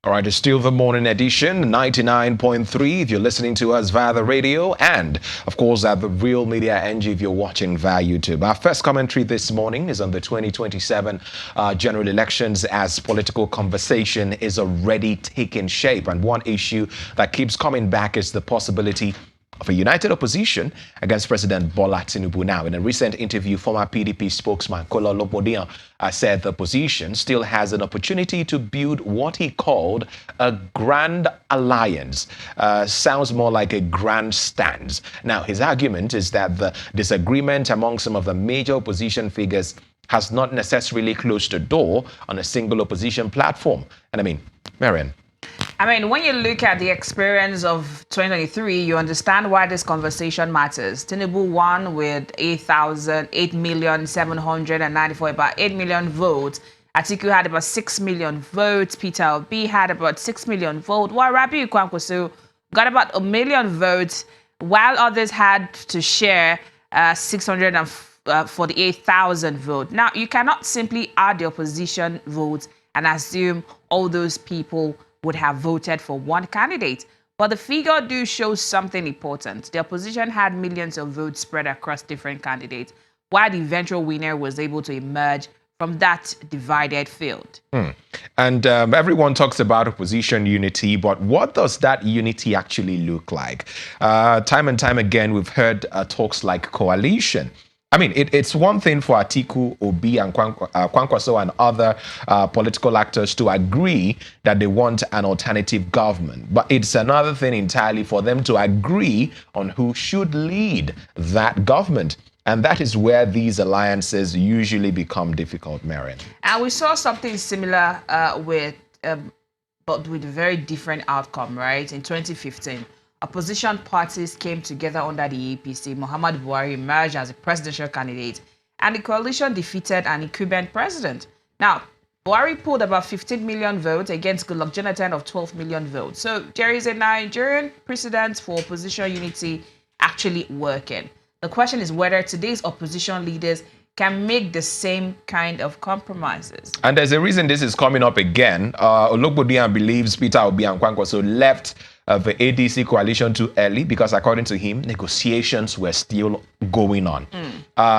All right, it's still the morning edition, 99.3 if you're listening to us via the radio, and of course at the Real Media NG if you're watching via YouTube. Our first commentary this morning is on the 2027 general elections, as political conversation is already taking shape. And one issue that keeps coming back is the possibility of a united opposition against President Bola Tinubu. Now, in a recent interview, former PDP spokesman Kola Lopodian said the opposition still has an opportunity to build what he called a grand alliance. Sounds more like a grand stance. Now, his argument is that the disagreement among some of the major opposition figures has not necessarily closed the door on a single opposition platform. And I mean, Marian. When you look at the experience of 2023, you understand why this conversation matters. Tinubu won with 8,794,000, about 8 million votes. Atiku had about 6 million votes. Peter Obi had about 6 million votes. While Kwankwaso got about 1 million votes, while others had to share 648,000 votes. Now, you cannot simply add the opposition votes and assume all those people would have voted for one candidate. But the figure do show something important. The opposition had millions of votes spread across different candidates, while the eventual winner was able to emerge from that divided field. And everyone talks about opposition unity, but what does that unity actually look like? Time and time again, we've heard talks like coalition. It's one thing for Atiku, Obi, and Kwankwaso and other political actors to agree that they want an alternative government. But it's another thing entirely for them to agree on who should lead that government. And that is where these alliances usually become difficult, Marian. And we saw something similar but with a very different outcome, right? In 2015. Opposition parties came together under the APC. Muhammadu Buhari emerged as a presidential candidate, and the coalition defeated an incumbent president. Now, Buhari pulled about 15 million votes against Goodluck Jonathan of 12 million votes. So there is a Nigerian precedent for opposition unity actually working. The question is whether today's opposition leaders can make the same kind of compromises. And there's a reason this is coming up again. Olokbodian believes Peter Obi and Kwankwaso left the ADC coalition too early because, according to him, negotiations were still going on.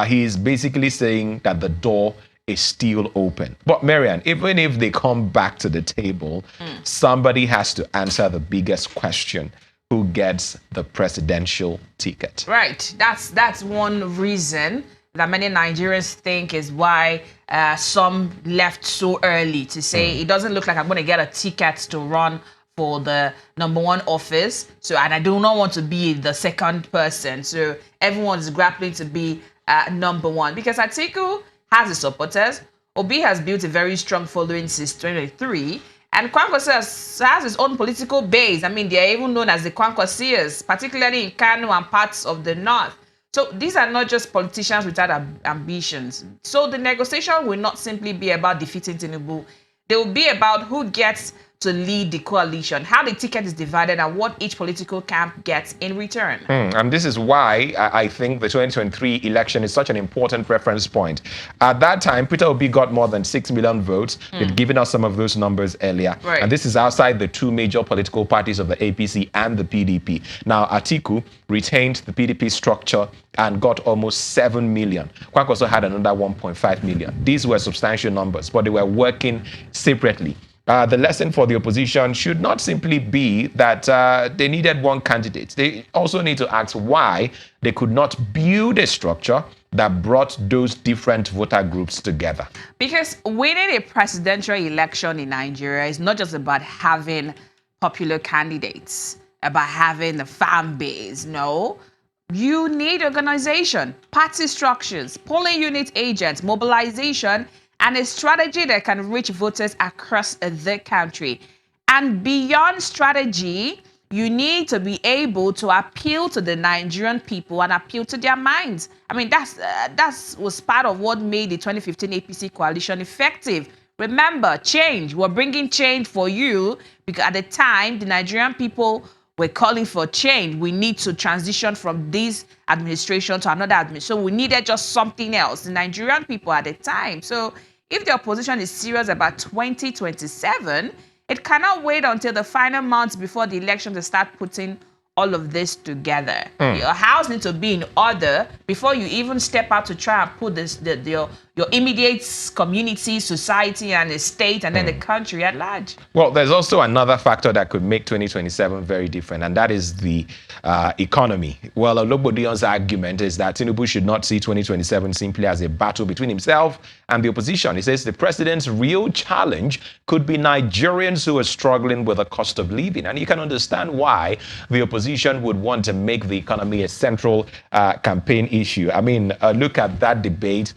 He's basically saying that the door is still open. But Marian, even if they come back to the table, somebody has to answer the biggest question: who gets the presidential ticket? Right. That's one reason that many Nigerians think is why some left so early to say it doesn't look like I'm going to get a ticket to run for the #1 office. And I do not want to be the second person. So everyone is grappling to be #1 because Atiku has his supporters. Obi has built a very strong following since 2023. And Kwankwaso has his own political base. They are even known as the Kwankwasiers, particularly in Kano and parts of the north. So these are not just politicians without ambitions. So the negotiation will not simply be about defeating Tinubu. They will be about who gets to lead the coalition, how the ticket is divided, and what each political camp gets in return. And this is why I think the 2023 election is such an important reference point. At that time, Peter Obi got more than 6 million votes. They've given us some of those numbers earlier. Right. And this is outside the two major political parties of the APC and the PDP. Now, Atiku retained the PDP structure and got almost 7 million. Kwankwaso had another 1.5 million. These were substantial numbers, but they were working separately. The lesson for the opposition should not simply be that they needed one candidate. They also need to ask why they could not build a structure that brought those different voter groups together. Because winning a presidential election in Nigeria is not just about having popular candidates, about having a fan base. No. You need organization, party structures, polling unit agents, mobilization, and a strategy that can reach voters across the country. And beyond strategy, you need to be able to appeal to the Nigerian people and appeal to their minds. That was part of what made the 2015 APC coalition effective. Remember, change. We're bringing change for you because at the time, the Nigerian people were calling for change. We need to transition from this administration to another administration. So we needed just something else. The Nigerian people at the time. So if the opposition is serious about 2027, It cannot wait until the final months before the election to start putting all of this together. Your house needs to be in order before you even step out to try and put your immediate community, society, and the state, and then the country at large. Well, there's also another factor that could make 2027 very different, and that is the economy. Well, Ologbodion's argument is that Tinubu should not see 2027 simply as a battle between himself and the opposition. He says the president's real challenge could be Nigerians who are struggling with the cost of living, and you can understand why the opposition would want to make the economy a central campaign issue. I mean, look at that debate,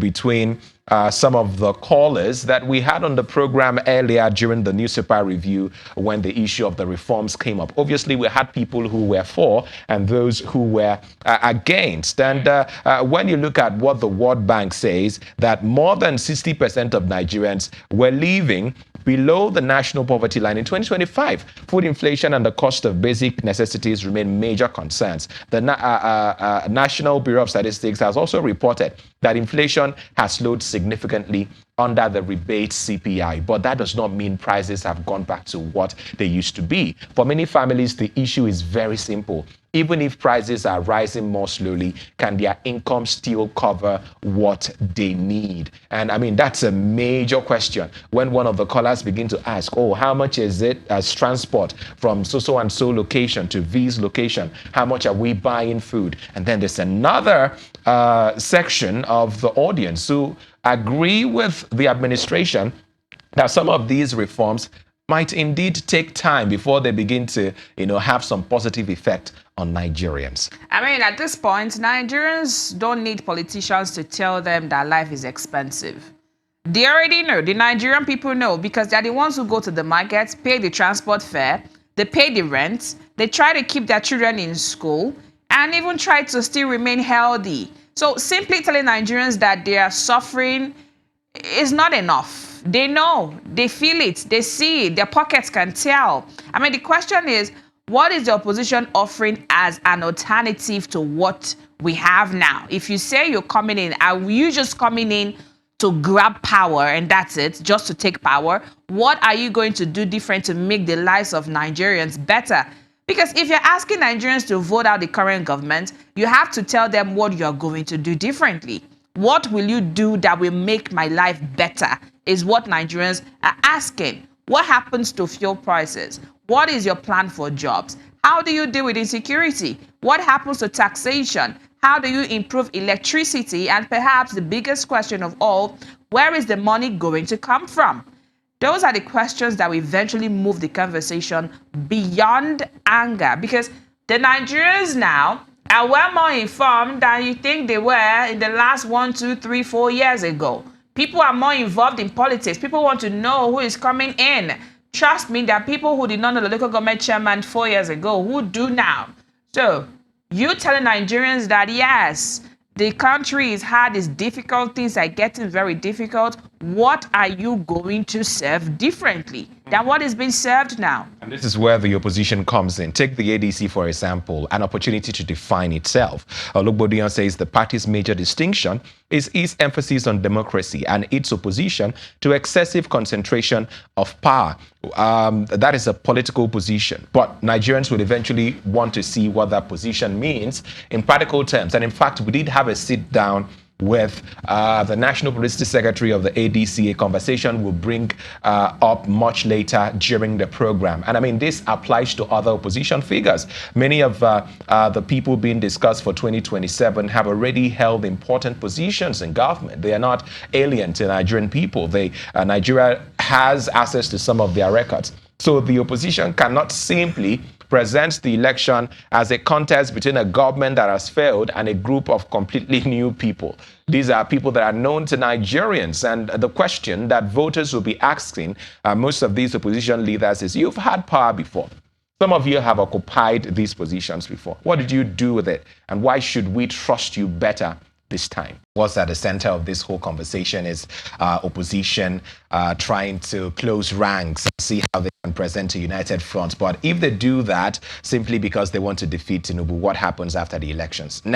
between some of the callers that we had on the program earlier during the newspaper review when the issue of the reforms came up. Obviously, we had people who were for and those who were against. And when you look at what the World Bank says, that more than 60% of Nigerians were living below the national poverty line in 2025. Food inflation and the cost of basic necessities remain major concerns. The National Bureau of Statistics has also reported that inflation has slowed significantly under the rebate CPI, but that does not mean prices have gone back to what they used to be. For many families, the issue is very simple. Even if prices are rising more slowly, can their income still cover what they need? And I mean, that's a major question. When one of the callers begin to ask, how much is it as transport from so and so location to this location? How much are we buying food? And then there's another section of the audience who agree with the administration that some of these reforms might indeed take time before they begin to, have some positive effect on Nigerians. I mean, at this point, Nigerians don't need politicians to tell them that life is expensive. They already know. The Nigerian people know because they're the ones who go to the market, pay the transport fare, they pay the rent, they try to keep their children in school, and even try to still remain healthy. So simply telling Nigerians that they are suffering is not enough. They know, they feel it, they see it, their pockets can tell. I mean, the question is, what is the opposition offering as an alternative to what we have now? If you say you're coming in, are you just coming in to grab power and that's it, just to take power? What are you going to do different to make the lives of Nigerians better? Because if you're asking Nigerians to vote out the current government, you have to tell them what you're going to do differently. What will you do that will make my life better is what Nigerians are asking. What happens to fuel prices? What is your plan for jobs? How do you deal with insecurity? What happens to taxation? How do you improve electricity? And perhaps the biggest question of all, where is the money going to come from? Those are the questions that will eventually move the conversation beyond anger, because the Nigerians now are well more informed than you think they were in the last 1, 2, 3, 4 years ago. People are more involved in politics. People want to know who is coming in. Trust me, there are people who did not know the local government chairman 4 years ago who do now. So you telling Nigerians that, yes, the country is hard, it's difficult, things are getting very difficult. What are you going to serve differently than what is being served now? And this is where the opposition comes in. Take the ADC, for example, an opportunity to define itself. Ologbodion says the party's major distinction is its emphasis on democracy and its opposition to excessive concentration of power. That is a political position, but Nigerians would eventually want to see what that position means in practical terms. And in fact, we did have a sit down with the National Publicity Secretary of the ADC. A conversation we'll bring up much later during the program. And I mean, this applies to other opposition figures. Many of the people being discussed for 2027 have already held important positions in government. They are not alien to Nigerian people. Nigeria has access to some of their records. So the opposition cannot simply present the election as a contest between a government that has failed and a group of completely new people. These are people that are known to Nigerians. And the question that voters will be asking most of these opposition leaders is, you've had power before. Some of you have occupied these positions before. What did you do with it? And why should we trust you better this time? What's at the center of this whole conversation is opposition trying to close ranks and see how they can present a united front. But if they do that simply because they want to defeat Tinubu, what happens after the elections?